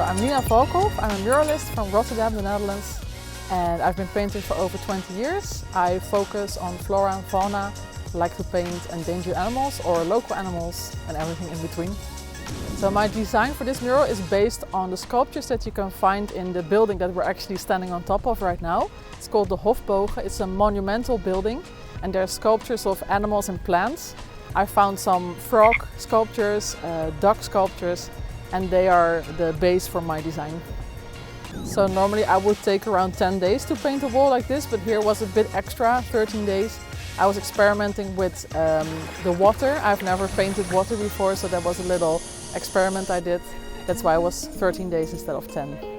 I'm Nina Valkhoff. I'm a muralist from Rotterdam, the Netherlands, and I've been painting for over 20 years. I focus on flora and fauna, like to paint endangered animals or local animals and everything in between. So my design for this mural is based on the sculptures that you can find in the building that we're actually standing on top of right now. It's called the Hofbogen. It's a monumental building and there are sculptures of animals and plants. I found some frog sculptures, duck sculptures, and they are the base for my design. So normally I would take around 10 days to paint a wall like this, but here was a bit extra, 13 days. I was experimenting with the water. I've never painted water before, so that was a little experiment I did. That's why it was 13 days instead of 10.